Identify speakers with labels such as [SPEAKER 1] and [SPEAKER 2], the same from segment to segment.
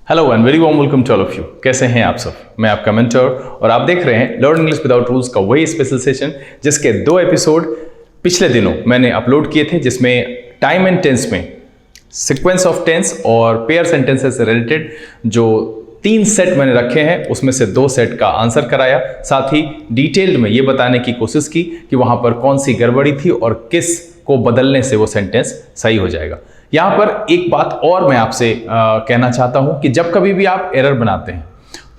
[SPEAKER 1] Hello and very warm welcome to all of you. कैसे हैं आप सब? मैं आपका मेंटर और आप देख रहे हैं लर्न इंग्लिश विदाउट रूल्स का वही स्पेशल सेशन जिसके 2 एपिसोड पिछले दिनों मैंने अपलोड किए थे, जिसमें टाइम एंड टेंस में सीक्वेंस ऑफ टेंस और पेयर सेंटेंसेस से रिलेटेड जो 3 सेट मैंने रखे हैं उसमें से 2 सेट का आंसर कराया, साथ ही डिटेल्ड में ये बताने की कोशिश की कि वहां पर कौन सी गड़बड़ी थी और किस को बदलने से वो सेंटेंस सही हो जाएगा। यहाँ पर एक बात और मैं आपसे कहना चाहता हूँ कि जब कभी भी आप एरर बनाते हैं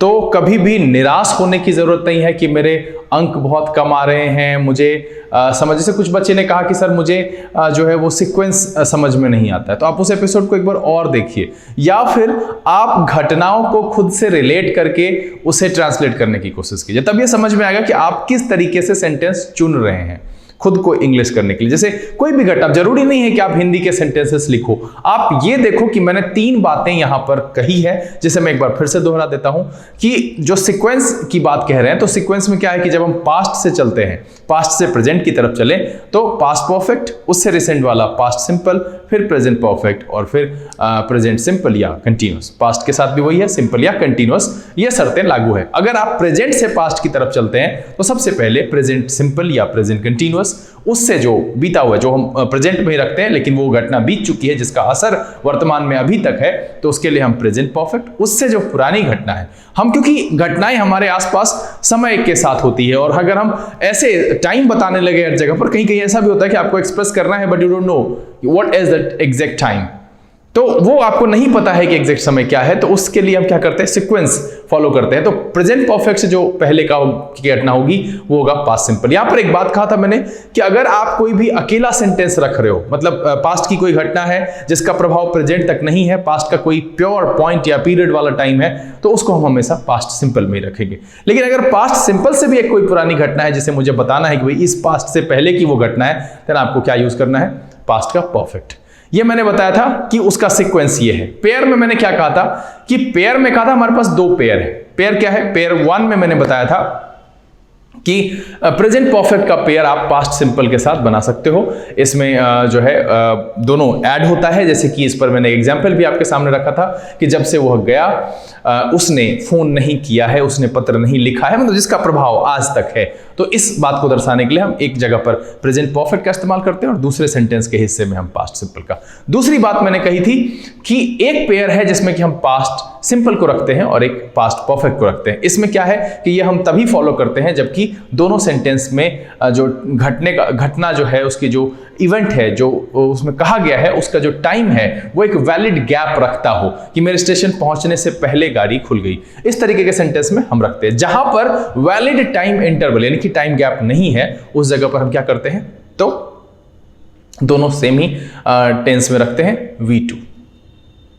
[SPEAKER 1] तो कभी भी निराश होने की ज़रूरत नहीं है कि मेरे अंक बहुत कम आ रहे हैं, मुझे समझ। जैसे कुछ बच्चे ने कहा कि सर मुझे जो है वो सीक्वेंस समझ में नहीं आता है, तो आप उस एपिसोड को एक बार और देखिए, या फिर आप घटनाओं को खुद से रिलेट करके उसे ट्रांसलेट करने की कोशिश कीजिए, तब ये समझ में आएगा कि आप किस तरीके से सेंटेंस चुन रहे हैं खुद को इंग्लिश करने के लिए। जैसे कोई भी घटना, जरूरी नहीं है कि आप हिंदी के सेंटेंसेस लिखो, आप ये देखो कि मैंने 3 बातें यहां पर कही है, जिसे मैं एक बार फिर से दोहरा देता हूं कि जो सीक्वेंस की बात कह रहे हैं, तो सीक्वेंस में क्या है कि जब हम पास्ट से चलते हैं, पास्ट से प्रेजेंट की तरफ चले तो पास्ट परफेक्ट, उससे रिसेंट वाला पास्ट सिंपल, फिर प्रेजेंट परफेक्ट और फिर प्रेजेंट सिंपल या कंटिन्यूअस। पास्ट के साथ भी वही है, सिंपल या कंटिन्यूअस, ये शर्तें लागू है। अगर आप प्रेजेंट से पास्ट की तरफ चलते हैं तो सबसे पहले प्रेजेंट सिंपल या प्रेजेंट कंटिन्यूअस, उससे जो बीता हुआ है, जो हम प्रेजेंट में ही रखते हैं लेकिन वो घटना बीत चुकी है जिसका असर वर्तमान में अभी तक है, तो उसके लिए हम प्रेजेंट परफेक्ट। उससे जो पुरानी घटना है, हम क्योंकि घटनाएं हमारे आसपास समय के साथ होती है, और अगर हम ऐसे टाइम बताने लगे हर जगह पर, कहीं कहीं ऐसा भी होता है कि आपको एक्सप्रेस करना है but you don't know what is the exact time, तो वो आपको नहीं पता है कि एग्जैक्ट समय क्या है, तो उसके लिए हम क्या करते हैं, सीक्वेंस फॉलो करते हैं। तो प्रेजेंट परफेक्ट से जो पहले की घटना होगी वो होगा पास्ट सिंपल। यहां पर एक बात कहा था मैंने कि अगर आप कोई भी अकेला सेंटेंस रख रहे हो, मतलब पास्ट की कोई घटना है जिसका प्रभाव प्रेजेंट तक नहीं है, पास्ट का कोई प्योर पॉइंट या पीरियड वाला टाइम है, तो उसको हम हमेशा पास्ट सिंपल में ही रखेंगे। लेकिन अगर पास्ट सिंपल से भी एक कोई पुरानी घटना है जिसे मुझे बताना है कि भाई इस पास्ट से पहले की वो घटना है, तो आपको क्या यूज करना है, पास्ट का परफेक्ट। ये मैंने बताया था कि उसका सीक्वेंस ये है। पेयर में मैंने क्या कहा था कि पेयर में कहा था हमारे पास 2 पेयर है। पेयर क्या है? पेयर 1 में मैंने बताया था कि प्रेजेंट परफेक्ट का पेयर आप पास्ट सिंपल के साथ बना सकते हो। इसमें जो है दोनों ऐड होता है, जैसे कि इस पर मैंने एग्जांपल भी आपके सामने रखा था कि जब से वह गया उसने फोन नहीं किया है, उसने पत्र नहीं लिखा है, मतलब जिसका प्रभाव आज तक है। तो इस बात को दर्शाने के लिए हम एक जगह पर प्रेजेंट परफेक्ट का इस्तेमाल करते हैं और दूसरे सेंटेंस के हिस्से में हम पास्ट सिंपल का। दूसरी बात मैंने कही थी कि एक पेयर है जिसमें कि हम पास्ट सिंपल को रखते हैं और एक पास्ट परफेक्ट को रखते हैं। इसमें क्या है कि ये हम तभी फॉलो करते हैं जबकि दोनों सेंटेंस में जो घटना जो है, उसकी जो इवेंट है, जो उसमें कहा गया है, उसका जो टाइम है वो एक वैलिड गैप रखता हो कि मेरे स्टेशन पहुंचने से पहले गाड़ी खुल गई। इस तरीके के सेंटेंस में हम रखते हैं। जहां पर वैलिड टाइम इंटरवल यानी कि टाइम गैप नहीं है, उस जगह पर हम क्या करते हैं, तो दोनों सेम ही टेंस में रखते हैं, V2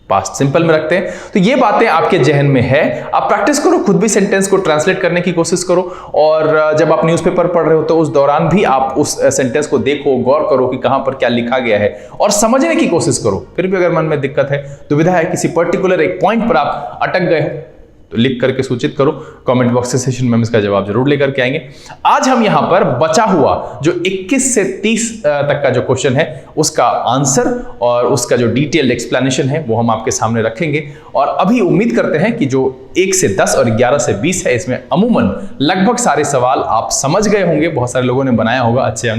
[SPEAKER 1] पास्ट सिंपल में रखते हैं। तो ये बातें आपके जहन में है, आप प्रैक्टिस करो, खुद भी सेंटेंस को ट्रांसलेट करने की कोशिश करो, और जब आप न्यूज़पेपर पढ़ रहे हो तो उस दौरान भी आप उस सेंटेंस को देखो, गौर करो कि कहां पर क्या लिखा गया है और समझने की कोशिश करो। फिर भी अगर मन में दिक्कत है, दुविधा है, किसी पर्टिकुलर एक पॉइंट पर आप अटक गए हो, तो लिख करके सूचित करो, कमेंट बॉक्स से सेशन में हम इसका जवाब जरूर लेकर के आएंगे। आज हम यहां पर बचा हुआ जो 21 से 30 तक का जो क्वेश्चन है उसका आंसर और उसका जो डिटेल्ड एक्सप्लेनेशन है वो हम आपके सामने रखेंगे। और अभी उम्मीद करते हैं कि जो 1 से 10 और 11 से 20 है, इसमें अमूमन लगभग सारे सवाल आप समझ गए होंगे। बहुत सारे लोगों ने बनाया होगा, अच्छे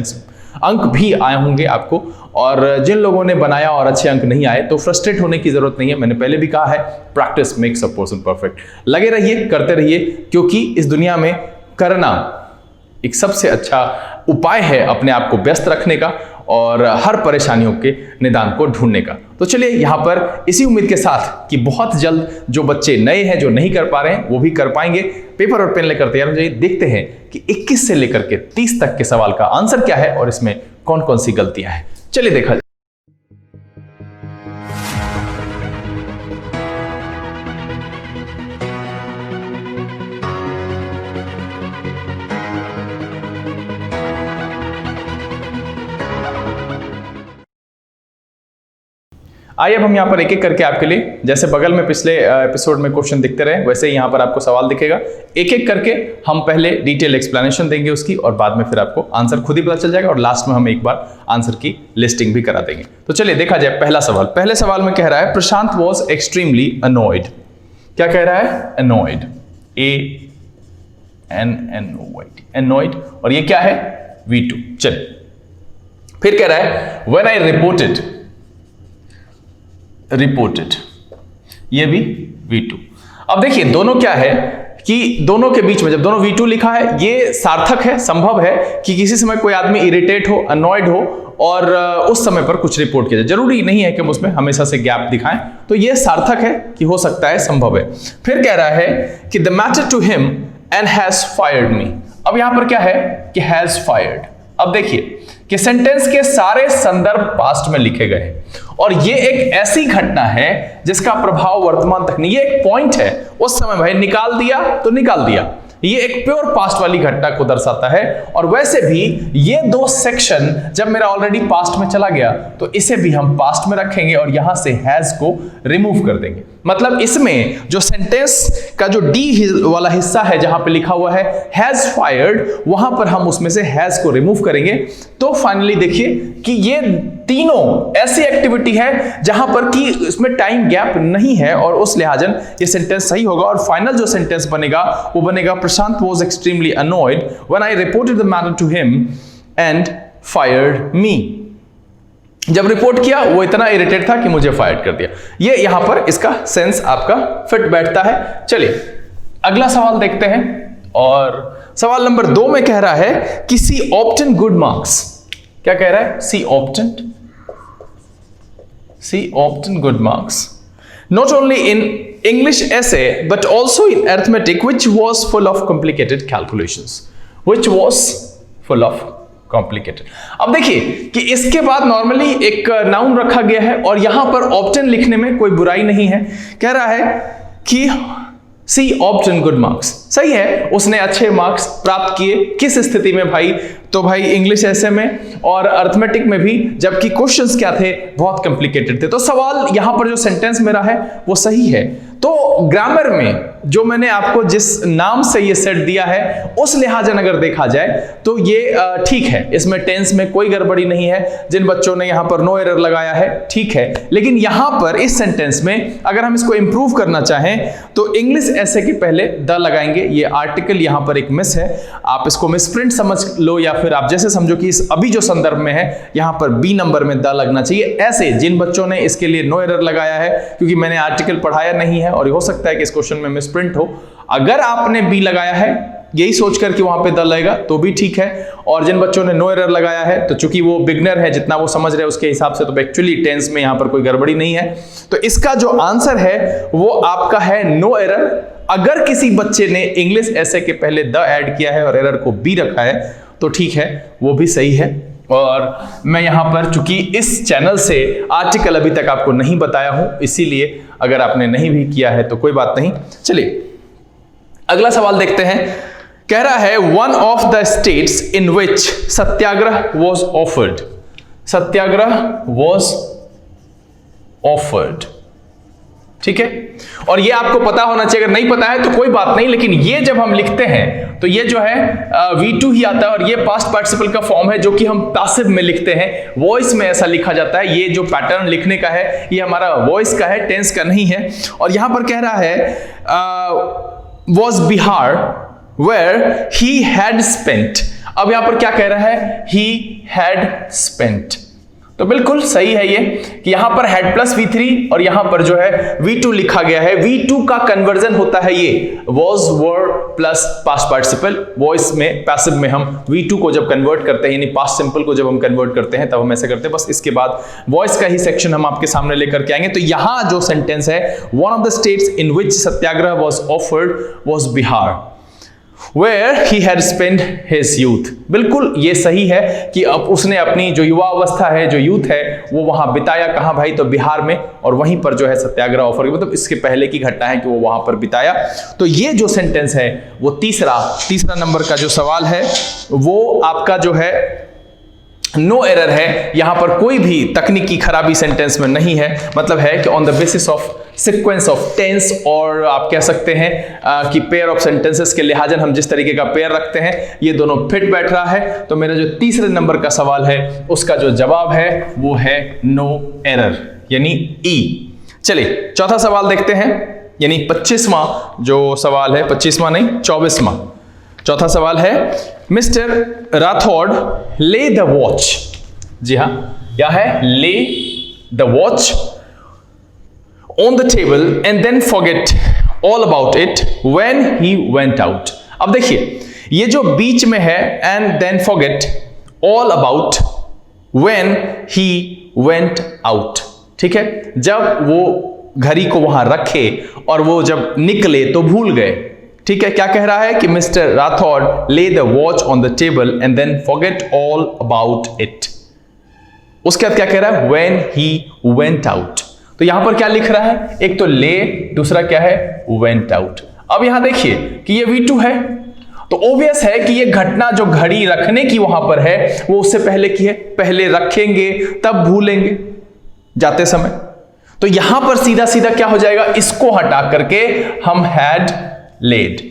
[SPEAKER 1] अंक भी आए होंगे आपको, और जिन लोगों ने बनाया और अच्छे अंक नहीं आए तो फ्रस्ट्रेट होने की जरूरत नहीं है। मैंने पहले भी कहा है, practice makes a person perfect. लगे रहिए, करते रहिए, क्योंकि इस दुनिया में करना एक सबसे अच्छा उपाय है अपने आप को व्यस्त रखने का और हर परेशानियों के निदान को ढूंढने का। तो चलिए यहाँ पर इसी उम्मीद के साथ कि बहुत जल्द जो बच्चे नए हैं, जो नहीं कर पा रहे हैं, वो भी कर पाएंगे, पेपर और पेन लेकर तैयार हो जाइए। देखते हैं कि 21 से लेकर के 30 तक के सवाल का आंसर क्या है और इसमें कौन कौन सी गलतियां हैं। चलिए देखा जाए। आइए अब हम यहाँ पर एक एक करके आपके लिए, जैसे बगल में पिछले एपिसोड में क्वेश्चन दिखते रहे, वैसे ही यहाँ पर आपको सवाल दिखेगा। एक एक करके हम पहले डिटेल एक्सप्लेनेशन देंगे उसकी, और बाद में फिर आपको आंसर खुद ही पता चल जाएगा, और लास्ट में हम एक बार आंसर की लिस्टिंग भी करा देंगे। तो चलिए देखा जाए पहला सवाल। पहले सवाल में कह रहा है, प्रशांत वॉज एक्सट्रीमली अनॉयड। क्या कह रहा है? annoyed, A-N-N-O-Y-D, annoyed, और ये क्या है? V2। चलिए फिर कह रहा है when I reported, ये भी V2। अब देखिए दोनों क्या है कि दोनों के बीच में जब दोनों V2 लिखा है, ये सार्थक है, संभव है कि किसी समय कोई आदमी इरिटेट हो, अनॉयड हो और उस समय पर कुछ रिपोर्ट किया जाए। जरूरी नहीं है कि हम उसमें हमेशा से गैप दिखाएं, तो ये सार्थक है कि हो सकता है, संभव है। फिर कह रहा है कि the matter to him and has fired me. अब यहां पर क्या है कि हैज फायर्ड। अब देखिए कि सेंटेंस के सारे संदर्भ पास्ट में लिखे गए हैं और ये एक ऐसी घटना है जिसका प्रभाव वर्तमान तक नहीं, ये एक पॉइंट है, उस समय भाई निकाल दिया तो निकाल दिया, ये एक प्योर पास्ट वाली घटना को दर्शाता है। और वैसे भी ये दो सेक्शन जब मेरा ऑलरेडी पास्ट में चला गया तो इसे भी हम पास्ट में रखेंगे और यहां से हैज को रिमूव कर देंगे। मतलब इसमें जो सेंटेंस का जो डी वाला हिस्सा है जहां पे लिखा हुआ है हैज फायर्ड, वहां पर हम उसमें से हैज को रिमूव करेंगे। तो फाइनली देखिए कि ये तीनों ऐसी एक्टिविटी है जहां पर कि इसमें टाइम गैप नहीं है और उस लिहाजन ये सेंटेंस सही होगा। और फाइनल जो सेंटेंस बनेगा वो बनेगा प्रशांत was extremely annoyed when I reported the matter to him and fired me। जब रिपोर्ट किया वो इतना इरिटेट था कि मुझे फायर कर दिया। ये यहां पर इसका सेंस आपका फिट बैठता है। चलिए अगला सवाल देखते हैं और सवाल नंबर 2 में कह रहा है कि सी ऑब्टेन गुड मार्क्स। क्या कह रहा है? She obtain good marks not only in English essay but also in arithmetic which was full of complicated calculations, अब देखिए कि इसके बाद नॉर्मली एक नाउन रखा गया है और यहां पर ऑब्टेन लिखने में कोई बुराई नहीं है। कह रहा है कि सी ऑब्टेन गुड मार्क्स, सही है, उसने अच्छे मार्क्स प्राप्त किए। किस स्थिति में भाई? तो भाई इंग्लिश ऐसे में और अर्थमेटिक में भी, जबकि क्वेश्चंस क्या थे? बहुत कॉम्प्लिकेटेड थे। तो सवाल यहां पर जो सेंटेंस मेरा है वो सही है। तो ग्रामर में जो मैंने आपको जिस नाम से ये सेट दिया है उस लिहाजन अगर देखा जाए तो ये ठीक है, इसमें टेंस में कोई गड़बड़ी नहीं है। जिन बच्चों ने यहां पर नो एरर लगाया है ठीक है, लेकिन यहां पर इस सेंटेंस में अगर हम इसको इंप्रूव करना चाहें तो इंग्लिश ऐसे के पहले द लगाएंगे। ये आर्टिकल यहां पर एक मिस है, आप इसको मिसप्रिंट समझ लो या फिर आप जैसे समझो कि इस अभी जो संदर्भ में है यहां पर बी नंबर में द लगना चाहिए। ऐसे जिन बच्चों ने इसके लिए नो एरर लगाया है, क्योंकि मैंने आर्टिकल पढ़ाया नहीं है और हो सकता है कि इस क्वेश्चन में मिसप्रिंट हो, अगर आपने बी लगाया है यही सोचकर कि वहां पे द लगेगा तो भी ठीक है। और जिन बच्चों ने नो एरर लगाया है तो चूंकि वो बिगनर है, जितना वो समझ रहे हैं उसके हिसाब से, तो एक्चुअली टेंस में यहां पर कोई गड़बड़ी नहीं है। तो इसका जो आंसर है वो आपका है नो एरर। अगर किसी बच्चे ने इंग्लिश ऐसे के पहले द ऐड किया है और एरर को बी रखा है तो ठीक है, वो भी सही है। और मैं यहां पर चूंकि इस चैनल से आर्टिकल अभी तक आपको नहीं बताया हूं, इसीलिए अगर आपने नहीं भी किया है तो कोई बात नहीं। चलिए अगला सवाल देखते हैं। कह रहा है one of the states in which Satyagraha was offered. Satyagraha was offered, ठीक है। और ये आपको पता होना चाहिए, अगर नहीं पता है तो कोई बात नहीं, लेकिन ये जब हम लिखते हैं तो ये जो है V2 ही आता है और ये पास्ट पार्टिसिपल का फॉर्म है जो कि हम पैसिव में लिखते हैं। वॉइस में ऐसा लिखा जाता है। ये जो पैटर्न लिखने का है ये हमारा वॉइस का है, टेंस का नहीं है। और यहां पर कह रहा है was Bihar where he had spent। अब यहां पर क्या कह रहा है? he had spent। तो बिल्कुल सही है ये कि यहां पर had प्लस V3 और यहां पर जो है V2 लिखा गया है। V2 का कन्वर्जन होता है ये was were plus past participle. Voice में पैसिव में हम V2 को जब कन्वर्ट करते हैं, यानी पास्ट सिंपल को जब हम कन्वर्ट करते हैं तब हम ऐसे करते हैं। बस इसके बाद वॉइस का ही सेक्शन हम आपके सामने लेकर के आएंगे। तो यहां जो सेंटेंस है one of the states in which Satyagraha was offered was Bihar where he had spent his youth। बिल्कुल ये सही है कि अब उसने अपनी जो युवा अवस्था है, जो यूथ है, वो वहां बिताया। कहां भाई? तो बिहार में। और वहीं पर जो है सत्याग्रह ऑफर, मतलब इसके पहले की घटना है कि वो वहां पर बिताया। तो ये जो सेंटेंस है वो तीसरा नंबर का जो सवाल है वो आपका जो है नो एरर है। यहां पर कोई भी तकनीकी खराबी सेंटेंस में नहीं है। मतलब है कि on the basis of sequence of tense, और आप कह सकते हैं कि पेयर ऑफ सेंटेंसेस के लिहाजन हम जिस तरीके का पेयर रखते हैं ये दोनों फिट बैठ रहा है। तो मेरा जो तीसरे नंबर का सवाल है उसका जो जवाब है वो है नो एरर, यानी ई। चलिए चौथा सवाल देखते हैं। यानी 25वां जो सवाल है, 25वां नहीं 24वां, चौथा सवाल है mister Rathod lay the watch. जी हां, क्या है? Lay the watch on the table and then forget all about it when he went out. अब देखिए, ये जो बीच में है and then forget all about when he went out, ठीक है, जब वो घड़ी को वहां रखे और वो जब निकले तो भूल गए, ठीक है। क्या कह रहा है कि mister Rathod lay the watch on the table and then forget all about it. उसके बाद क्या कह रहा है? When he went out. तो यहां पर क्या लिख रहा है? एक तो ले, दूसरा क्या है? Went out. अब यहां देखिए कि ये V2 है, तो ऑब्वियस है कि ये घटना जो घड़ी रखने की वहां पर है वो उससे पहले की है, पहले रखेंगे तब भूलेंगे जाते समय। तो यहां पर सीधा सीधा क्या हो जाएगा? इसको हटा करके हम हैड लेड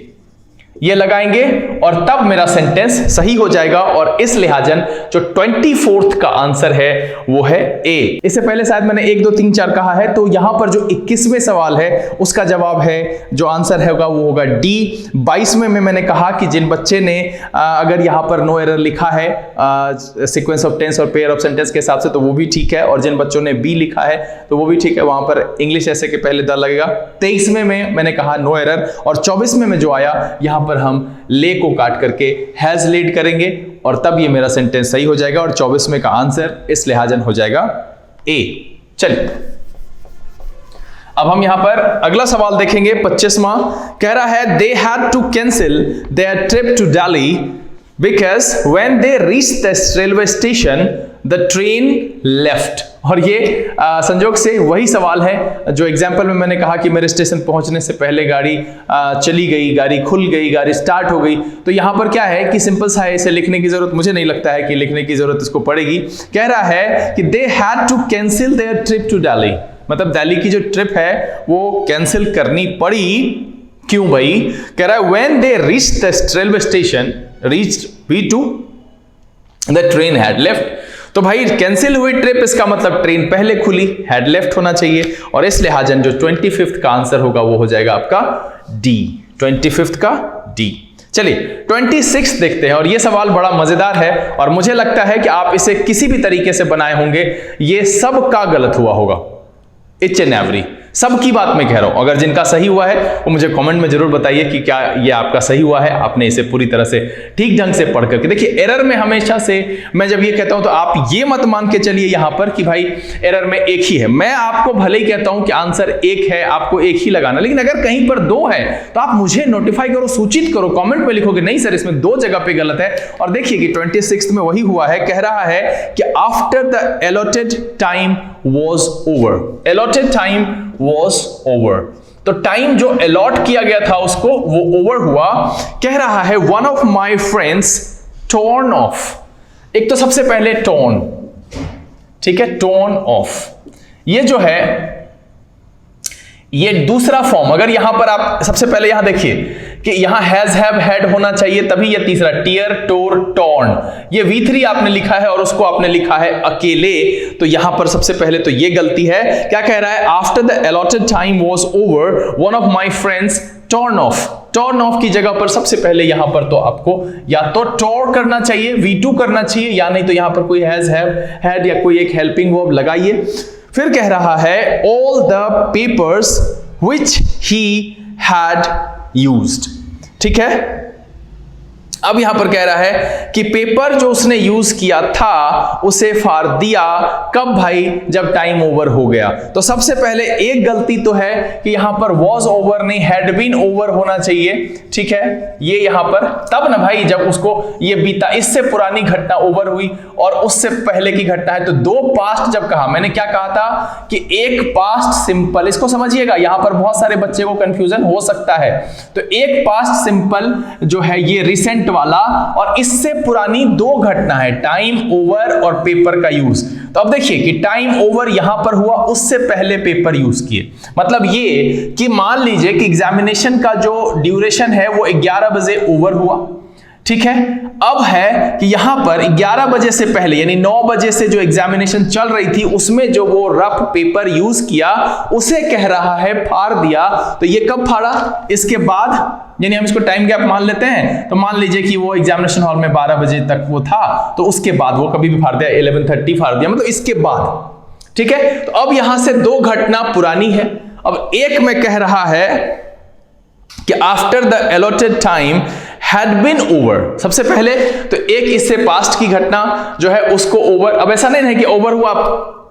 [SPEAKER 1] ये लगाएंगे और तब मेरा सेंटेंस सही हो जाएगा। और इस लिहाजन जो 24th का आंसर है वो है ए। इससे पहले शायद मैंने 1 2 3 4 कहा है, तो यहां पर जो 21वें सवाल है उसका जवाब है, जो आंसर है वो होगा डी। 22वें में मैंने कहा कि जिन बच्चे ने अगर यहां पर नो एरर लिखा है सीक्वेंस ऑफ टेंस और पेयर ऑफ सेंटेंस के हिसाब से तो वो भी ठीक है, और जिन बच्चों ने बी लिखा है तो वो भी ठीक है, वहां पर इंग्लिश ऐसे के पहले द लगेगा। 23वें में मैंने कहा नो एरर, और 24वें में जो आया यहां पर हम ले को काट करके हैज लेड करेंगे और तब ये मेरा सेंटेंस सही हो जाएगा, और 24वें का आंसर इस लिहाजन हो जाएगा ए। चलिए अब हम यहां पर अगला सवाल देखेंगे। 25वां कह रहा है they had to cancel their trip to Delhi because when they reached the railway station the train left. और ये संजोग से वही सवाल है जो एग्जाम्पल में मैंने कहा कि मेरे स्टेशन पहुंचने से पहले गाड़ी चली गई, गाड़ी खुल गई, गाड़ी स्टार्ट हो गई। तो यहां पर क्या है कि सिंपल सा है, इसे लिखने की जरूरत मुझे नहीं लगता है कि लिखने की जरूरत इसको पड़ेगी। कह रहा है कि they had to cancel their trip to Delhi, मतलब दिल्ली की जो ट्रिप है वो कैंसिल करनी पड़ी। क्यों भाई? कह रहा है when they reached the railway station reached V2 the train had left. तो भाई कैंसिल हुई ट्रिप, इसका मतलब ट्रेन पहले खुली, हैड लेफ्ट होना चाहिए, और इस लिहाजन जो 25th का आंसर होगा वो हो जाएगा आपका डी। 25th का डी। चलिए 26 देखते हैं, और ये सवाल बड़ा मजेदार है और मुझे लगता है कि आप इसे किसी भी तरीके से बनाए होंगे, ये सब का गलत हुआ होगा, इच एंड एवरी, सब की बात मैं कह रहा हूं। अगर जिनका सही हुआ है वो मुझे कमेंट में जरूर बताइए कि क्या ये आपका सही हुआ है, आपने इसे पूरी तरह से ठीक ढंग से पढ़ करके। देखिए एरर में हमेशा से मैं जब ये कहता हूं तो आप ये मत मान के चलिए यहां पर कि भाई एरर में एक ही है। मैं आपको भले ही कहता हूं कि आंसर एक है, आपको एक ही लगाना, लेकिन अगर कहीं पर 2 है तो आप मुझे नोटिफाई करो, सूचित करो, कॉमेंट में लिखोगे नहीं सर इसमें 2 जगह पे गलत है। और देखिए कि 26 में वही हुआ है, कह रहा है कि after the allotted time was over, allotted time was over। तो टाइम जो अलॉट किया गया था उसको वो ओवर हुआ। कह रहा है one of my friends torn off। एक तो सबसे पहले torn, ठीक है, torn off, ये जो है ये दूसरा फॉर्म। अगर यहां पर आप सबसे पहले यहां देखिए कि यहां हैज हैव हैड होना चाहिए, तभी ये तीसरा टीयर टोर टॉर्न, ये V3 आपने लिखा है और उसको आपने लिखा है अकेले, तो यहां पर सबसे पहले तो ये गलती है। क्या कह रहा है? After the allotted time was over one of my friends torn of. Torn of की जगह पर सबसे पहले यहां पर तो आपको या तो टॉर करना चाहिए, V2 करना चाहिए, या नहीं तो यहां पर कोई हैज हैव हैड या कोई एक हेल्पिंग वर्ब लगाइए। फिर कह रहा है all the papers which he had used, ठीक है। अब यहां पर कह रहा है कि पेपर जो उसने यूज किया था उसे फाड़ दिया, कब भाई? जब टाइम ओवर हो गया। तो सबसे पहले एक गलती तो है कि यहां पर was over नहीं had been over होना चाहिए, ठीक है। ये यहां पर तब ना भाई जब उसको ये बीता, इससे पुरानी घटना ओवर हुई और उससे पहले की घटना है, तो 2 पास्ट जब कहा, मैंने क्या कहा था कि एक पास्ट सिंपल, इसको समझिएगा, यहां पर बहुत सारे बच्चे को कंफ्यूजन हो सकता है। तो एक पास्ट सिंपल जो है ये रिसेंट वाला, और इससे पुरानी 2 घटना है, टाइम ओवर और पेपर का यूज। तो अब देखिए कि टाइम ओवर यहां पर हुआ, उससे पहले पेपर यूज किए। मतलब ये कि मान लीजिए कि एग्जामिनेशन का जो ड्यूरेशन है वो 11 बजे ओवर हुआ, ठीक है। अब है कि यहां पर 11 बजे से पहले यानी 9 बजे से जो एग्जामिनेशन चल रही थी उसमें जो वो रफ पेपर यूज किया उसे कह रहा है फाड़ दिया। तो ये कब फाड़ा? इसके बाद, यानी हम इसको टाइम गैप मान लेते हैं। तो मान लीजिए कि वो एग्जामिनेशन हॉल में 12 बजे तक वो था, तो उसके बाद वो कभी भी फाड़ दिया, 11:30 फाड़ दिया, मतलब इसके बाद। ठीक है। तो अब यहां से दो घटना पुरानी है। अब एक में कह रहा है कि after the allotted time had been over. सबसे पहले तो एक इससे पास्ट की घटना जो है उसको ओवर, अब ऐसा नहीं है कि ओवर हुआ,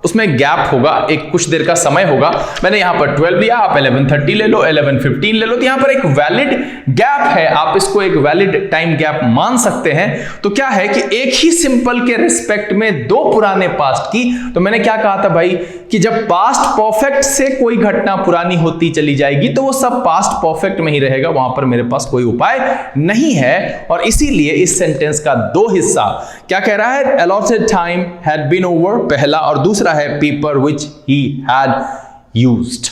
[SPEAKER 1] उसमें गैप होगा, एक कुछ देर का समय होगा। मैंने यहां पर 12 लिया, आप 11:30 ले लो, 11:15 ले लो, तो यहां पर एक वैलिड गैप है, आप इसको एक वैलिड टाइम गैप मान सकते हैं। तो क्या है कि एक ही सिंपल के रिस्पेक्ट में दो पुराने पास्ट की, तो मैंने क्या कहा था भाई कि जब पास्ट परफेक्ट से कोई घटना पुरानी होती चली जाएगी तो वो सब पास्ट परफेक्ट में ही रहेगा, वहां पर मेरे पास कोई उपाय नहीं है। और इसीलिए इस सेंटेंस का दो हिस्सा क्या कह रहा है? Allotted time had been over पहला, और दूसरा है paper which he had used,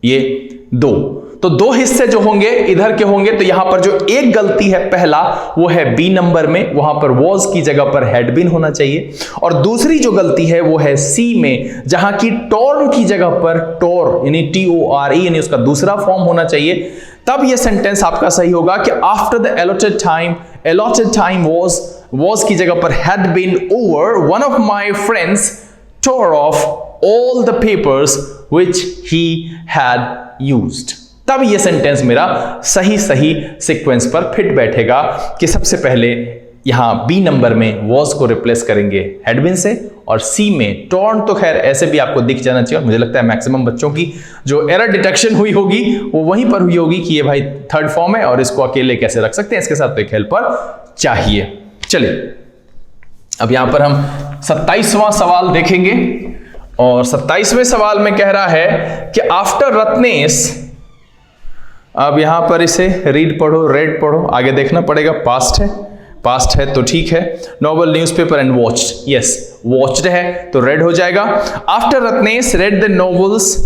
[SPEAKER 1] ये दो। तो दो हिस्से जो होंगे इधर के होंगे। तो यहां पर जो एक गलती है पहला वो है बी नंबर में, वहां पर वॉज की जगह पर हैड बीन होना चाहिए। और दूसरी जो गलती है वो है सी में, जहां की टॉर्न की जगह पर टोर यानी TORE यानी उसका दूसरा फॉर्म होना चाहिए। तब ये सेंटेंस आपका सही होगा कि after the allotted time was की जगह पर had been over, one of my friends tore off all the papers which he had used। तब ये सेंटेंस मेरा सही सीक्वेंस पर फिट बैठेगा कि सबसे पहले यहां बी नंबर में वॉज को रिप्लेस करेंगे हैड बीन से, और सी में टॉर्न तो खैर ऐसे भी आपको दिख जाना चाहिए। और मुझे लगता है मैक्सिमम बच्चों की जो एरर डिटेक्शन हुई होगी वो वहीं पर हुई होगी कि ये भाई थर्ड फॉर्म है और इसको अकेले कैसे रख सकते हैं, इसके साथ तो एक हेल्पर चाहिए। चलिए अब यहां पर हम 27वां सवाल देखेंगे, और 27वें सवाल में कह रहा है कि आफ्टर रत्नेश, अब यहां पर इसे रेड पढ़ो, आगे देखना पड़ेगा, पास्ट है तो ठीक है। Novel, newspaper and watched, yes watched है तो रेड हो जाएगा। After Ratnesh read the novels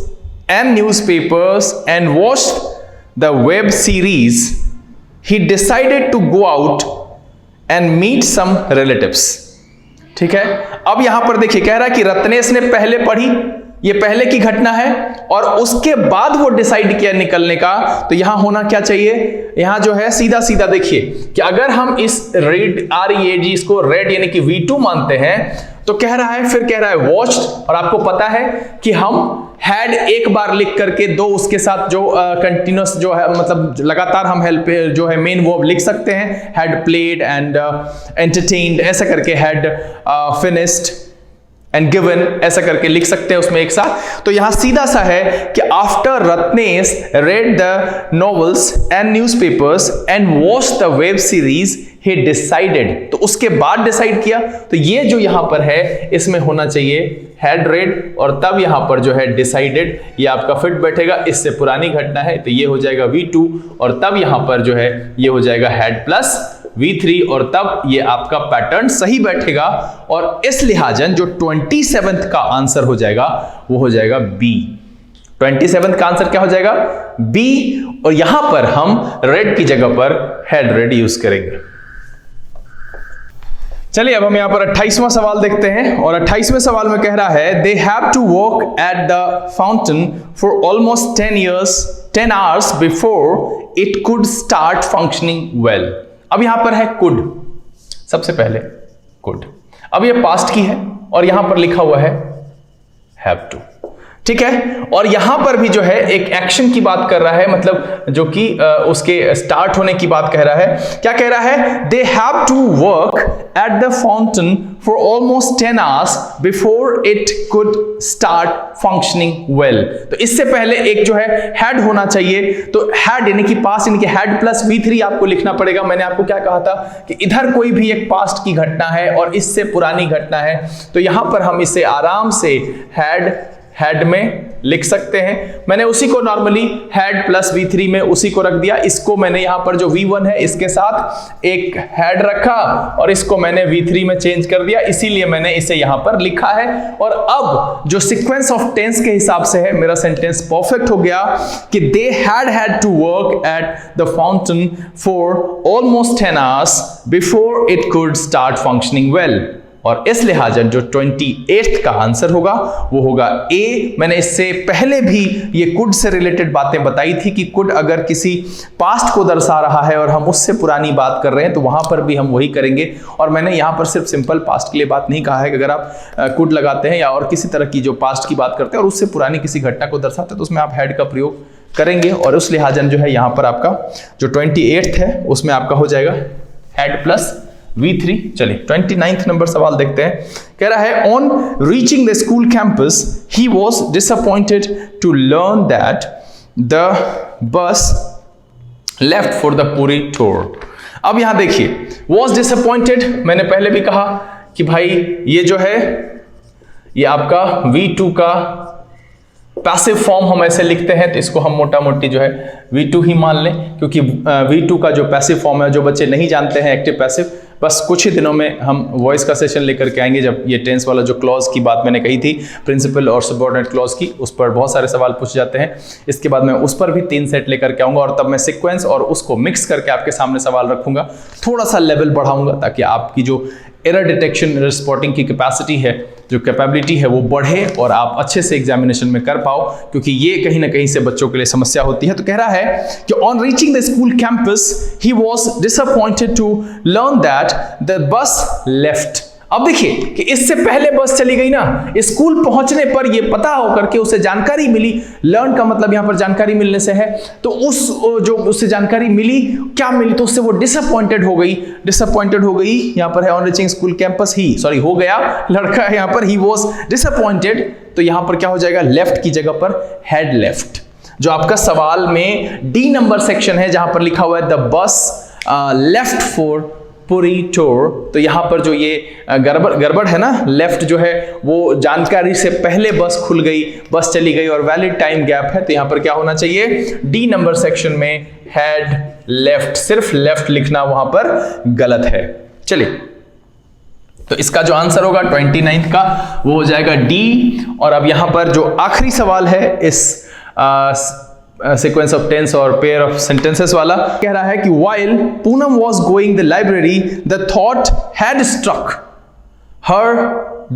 [SPEAKER 1] and newspapers and watched the web series he decided to go out and meet some relatives. ठीक है। अब यहां पर देखिए कह रहा है कि रत्नेश ने पहले पढ़ी, ये पहले की घटना है, और उसके बाद वो डिसाइड किया निकलने का। तो यहां होना क्या चाहिए? यहां जो है सीधा देखिए कि अगर हम इस रेड READ इसको रेड यानी कि V2 मानते हैं तो कह रहा है, फिर कह रहा है वॉच्ड, और आपको पता है कि हम हैड एक बार लिख करके दो उसके साथ जो कंटिन्यूस जो है मतलब लगातार हम हेल्प जो है मेन वो लिख सकते हैं, हैड प्लेड एंड एंटरटेन्ड ऐसा करके, हैड फिनिश्ड एंड गिवन ऐसा करके लिख सकते हैं उसमें एक साथ। तो यहां सीधा सा है कि after Ratnesh read the novels and newspapers and watched the web series he decided, तो उसके बाद डिसाइड किया। तो ये जो यहां पर है इसमें होना चाहिए हैड रेड, और तब यहां पर जो है डिसाइडेड, ये आपका फिट बैठेगा, इससे पुरानी घटना है तो ये हो जाएगा V2, और तब यहां पर जो है ये हो जाएगा हैड प्लस V3, और तब ये आपका पैटर्न सही बैठेगा। और इस लिहाजन जो 27th का आंसर हो जाएगा वो हो जाएगा B। 27th का आंसर क्या हो जाएगा? B, और यहां पर हम रेड की जगह पर हैड रेड यूज करेंगे। चलिए अब हम यहां पर 28वां सवाल देखते हैं, और 28वें सवाल में कह रहा है they have to work at the fountain for almost 10 hours before it could start functioning well. अब यहां पर है कुड, सबसे पहले कुड, अब ये पास्ट की है और यहां पर लिखा हुआ है हैव टू। ठीक है। और यहां पर भी जो है एक एक्शन की बात कर रहा है, मतलब जो कि उसके स्टार्ट होने की बात कह रहा है। क्या कह रहा है? They have to work at the fountain for almost 10 hours before it could start functioning well. तो इससे पहले एक जो है हैड होना चाहिए, तो हैड यानी कि पास्ट यानी कि हैड प्लस V3 आपको लिखना पड़ेगा। मैंने आपको क्या कहा था कि इधर कोई भी एक पास्ट की घटना है और इससे पुरानी घटना है, तो यहां पर हम इसे आराम से हैड हेड में लिख सकते हैं। मैंने उसी को नॉर्मली हेड प्लस V3 में उसी को रख दिया। इसको मैंने यहां पर जो V1 है इसके साथ एक हेड रखा और इसको मैंने V3 में चेंज कर दिया, इसीलिए मैंने इसे यहां पर लिखा है। और अब जो सीक्वेंस ऑफ टेंस के हिसाब से है, मेरा सेंटेंस परफेक्ट हो गया कि they had to work at the fountain for almost 10 hours before it could start functioning well. और इस लिहाजा जो 28th का आंसर होगा वो होगा ए। मैंने इससे पहले भी ये कुड से रिलेटेड बातें बताई थी कि कुड अगर किसी पास्ट को दर्शा रहा है और हम उससे पुरानी बात कर रहे हैं तो वहां पर भी हम वही करेंगे। और मैंने यहां पर सिर्फ सिंपल पास्ट के लिए बात नहीं कहा है कि अगर आप कुड लगाते हैं या और किसी तरह की जो पास्ट की बात करते हैं और उससे पुरानी किसी घटना को दर्शाते हैं तो उसमें आप हैड का प्रयोग करेंगे। और उस लिहाजा जो है यहां पर आपका जो 28th है उसमें आपका हो जाएगा हैड प्लस V3। चलिए 29th नंबर सवाल देखते हैं। कह रहा है on reaching the school campus he was disappointed to learn that the bus left for the Puri tour. अब यहां देखिए वॉज डिसअपॉइंटेड, मैंने पहले भी कहा कि भाई ये जो है ये आपका V2 का पैसिव फॉर्म हम ऐसे लिखते हैं, तो इसको हम मोटा मोटी जो है V2 ही मान लें, क्योंकि V2 का जो पैसिव फॉर्म है, जो बच्चे नहीं जानते हैं एक्टिव पैसिव, बस कुछ ही दिनों में हम वॉइस का सेशन लेकर के आएंगे जब ये टेंस वाला जो क्लॉज की बात मैंने कही थी प्रिंसिपल और सबऑर्डिनेट क्लॉज की, उस पर बहुत सारे सवाल पूछ जाते हैं। इसके बाद मैं उस पर भी 3 सेट लेकर के आऊंगा और तब मैं सीक्वेंस और उसको मिक्स करके आपके सामने सवाल रखूंगा, थोड़ा सा लेवल बढ़ाऊंगा ताकि आपकी जो एरर डिटेक्शन स्पॉटिंग की कैपेसिटी है, जो कैपेबिलिटी है, वो बढ़े और आप अच्छे से एग्जामिनेशन में कर पाओ, क्योंकि ये कहीं ना कहीं से बच्चों के लिए समस्या होती है। तो कह रहा है कि on reaching the school campus he was disappointed to learn that the bus left. अब देखिए कि इससे पहले बस चली गई ना, स्कूल पहुंचने पर ये पता होकर के उसे जानकारी मिली, लर्न का मतलब यहां पर जानकारी मिलने से है, तो जो उससे जानकारी मिली, क्या मिली, तो उससे वो डिसअपॉइंटेड हो गई। यहां पर है on reaching school campus he, sorry हो गया, लड़का है यहां पर, ही वाज डिसअपॉइंटेड, तो यहां पर क्या हो जाएगा, लेफ्ट की जगह पर हैड लेफ्ट। जो आपका सवाल में डी नंबर सेक्शन है जहां पर लिखा हुआ है द बस लेफ्ट फॉर पूरी टूर, तो यहां पर जो ये गड़बड़ है ना, लेफ्ट जो है वो जानकारी से पहले बस खुल गई, बस चली गई और वैलिड टाइम गैप है, तो यहां पर क्या होना चाहिए, डी नंबर सेक्शन में हैड लेफ्ट, सिर्फ लेफ्ट लिखना वहां पर गलत है। चलिए तो इसका जो आंसर होगा 29th का वो हो जाएगा डी। और अब यहां पर जो आखिरी सवाल है इस सीक्वेंस ऑफ टेंस और पेयर ऑफ सेंटेंसेस वाला, कह रहा है कि while Poonam was going the library the thought had struck her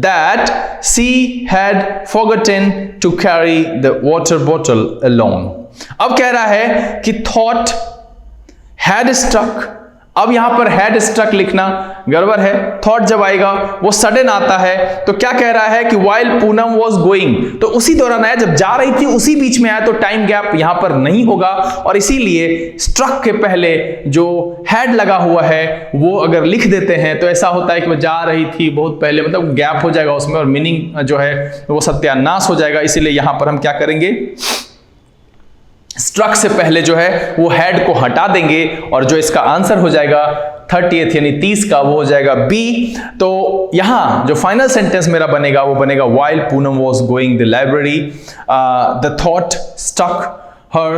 [SPEAKER 1] that she had forgotten to carry the water bottle alone। अब कह रहा है कि thought had struck, अब यहां पर हैड स्ट्रक लिखना गड़बड़ है, थॉट जब आएगा वो सडन आता है, तो क्या कह रहा है कि while पूनम was going, तो उसी दौरान आया, जब जा रही थी उसी बीच में आया, तो टाइम गैप यहां पर नहीं होगा और इसीलिए स्ट्रक के पहले जो हैड लगा हुआ है वो अगर लिख देते हैं तो ऐसा होता है कि वो जा रही थी बहुत पहले, मतलब गैप हो जाएगा उसमें और मीनिंग जो है वो सत्यानाश हो जाएगा। इसीलिए यहां पर हम क्या करेंगे, स्ट्रक से पहले जो है वो हैड को हटा देंगे और जो इसका आंसर हो जाएगा 30th यानी 30 का वो हो जाएगा बी। तो यहां जो फाइनल सेंटेंस मेरा बनेगा वो बनेगा while Poonam was going the library the thought struck her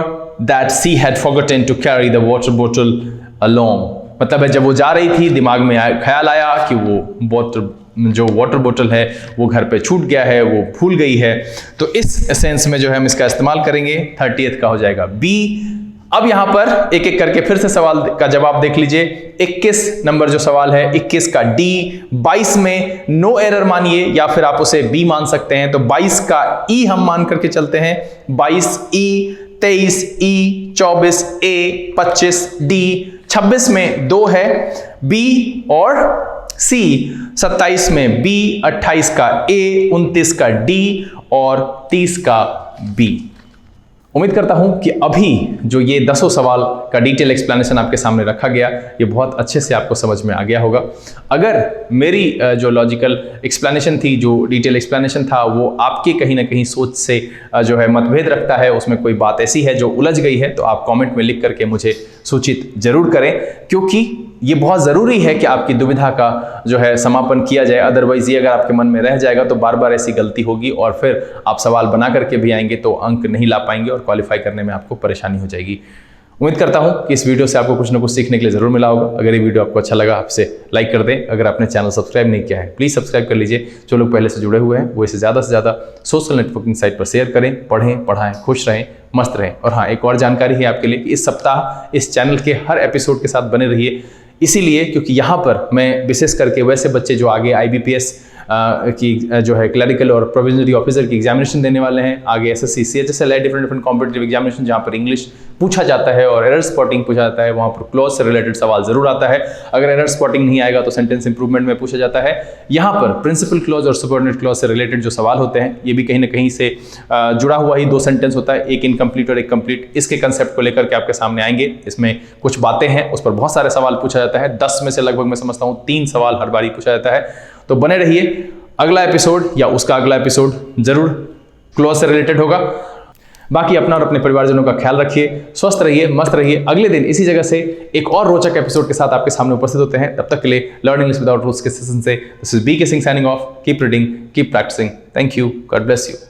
[SPEAKER 1] that she had forgotten to carry the water bottle along। मतलब है जब वो जा रही थी दिमाग में ख्याल आया कि वो जो वाटर बोतल है वो घर पे छूट गया है, वो भूल गई है, तो इस सेंस में जो है हम इसका इस्तेमाल करेंगे, 30th का हो जाएगा बी। अब यहां पर एक एक करके फिर से सवाल का जवाब देख लीजिए। 21 नंबर जो सवाल है 21 का डी, 22 में नो एरर मानिए या फिर आप उसे बी मान सकते हैं, तो 22 का ई हम मान करके चलते हैं, 22 ई, 23 ई, 24 ए, 25 डी, 26 में 2 है बी और सी, 27 में बी, 28 का ए, 29 का डी और 30 का बी। उम्मीद करता हूं कि अभी जो ये 10 सवाल का डिटेल एक्सप्लेनेशन आपके सामने रखा गया ये बहुत अच्छे से आपको समझ में आ गया होगा। अगर मेरी जो लॉजिकल एक्सप्लेनेशन थी, जो डिटेल एक्सप्लेनेशन था, वो आपके कहीं ना कहीं सोच से जो है मतभेद रखता है, उसमें कोई बात ऐसी है जो उलझ गई है, तो आप कमेंट में लिख करके मुझे सूचित जरूर करें, क्योंकि ये बहुत ज़रूरी है कि आपकी दुविधा का जो है समापन किया जाए, अदरवाइज ये अगर आपके मन में रह जाएगा तो बार बार ऐसी गलती होगी और फिर आप सवाल बना करके भी आएंगे तो अंक नहीं ला पाएंगे और क्वालिफाई करने में आपको परेशानी हो जाएगी। उम्मीद करता हूं कि इस वीडियो से आपको कुछ ना कुछ सीखने के लिए ज़रूर मिला होगा। अगर ये वीडियो आपको अच्छा लगा आपसे लाइक कर दें। अगर आपने चैनल सब्सक्राइब नहीं किया है प्लीज़ सब्सक्राइब कर लीजिए। जो लोग पहले से जुड़े हुए हैं वो इसे ज़्यादा से ज़्यादा सोशल नेटवर्किंग साइट पर शेयर करें, पढ़ें, पढ़ाएं, खुश रहें, मस्त रहें। और हाँ, एक और जानकारी है आपके लिए कि इस सप्ताह इस चैनल के हर एपिसोड के साथ बने रहिए, इसीलिए क्योंकि यहाँ पर मैं विशेष करके वैसे बच्चे जो आगे IBPS की जो है क्लरिकल और प्रोविजनरी ऑफिसर की एग्जामिनेशन देने वाले हैं, आगे SSC CHSL है, डिफरेंट कॉम्पिटिटिव एग्जामिनेशन जहाँ पर इंग्लिश पूछा जाता है और एरर स्पॉटिंग पूछा जाता है, वहाँ पर क्लॉज से रिलेटेड सवाल जरूर आता है। अगर एरर स्पॉटिंग नहीं आएगा तो सेंटेंस इंप्रूवमेंट में पूछा जाता है। यहाँ पर प्रिंसिपल क्लॉज और सबऑर्डिनेट क्लॉज से रिलेटेड जो सवाल होते हैं ये भी कहीं ना कहीं से जुड़ा हुआ ही 2 सेंटेंस होता है, एक इनकम्प्लीट और एक कंप्लीट। इसके कंसेप्ट को लेकर के आपके सामने आएंगे। इसमें कुछ बातें हैं, उस पर बहुत सारे सवाल पूछा जाता है। 10 में से लगभग मैं समझता हूँ 3 सवाल हर बारी पूछा जाता है। तो बने रहिए, अगला एपिसोड या उसका अगला एपिसोड जरूर क्लॉज से रिलेटेड होगा। बाकी अपना और अपने परिवारजनों का ख्याल रखिए, स्वस्थ रहिए, मस्त रहिए। अगले दिन इसी जगह से एक और रोचक एपिसोड के साथ आपके सामने उपस्थित होते हैं। तब तक के लिए लर्न इंग्लिश विदाउट रूल्स के सेशन से this is BK Singh signing off. Keep reading, keep practising. Thank you, God bless you.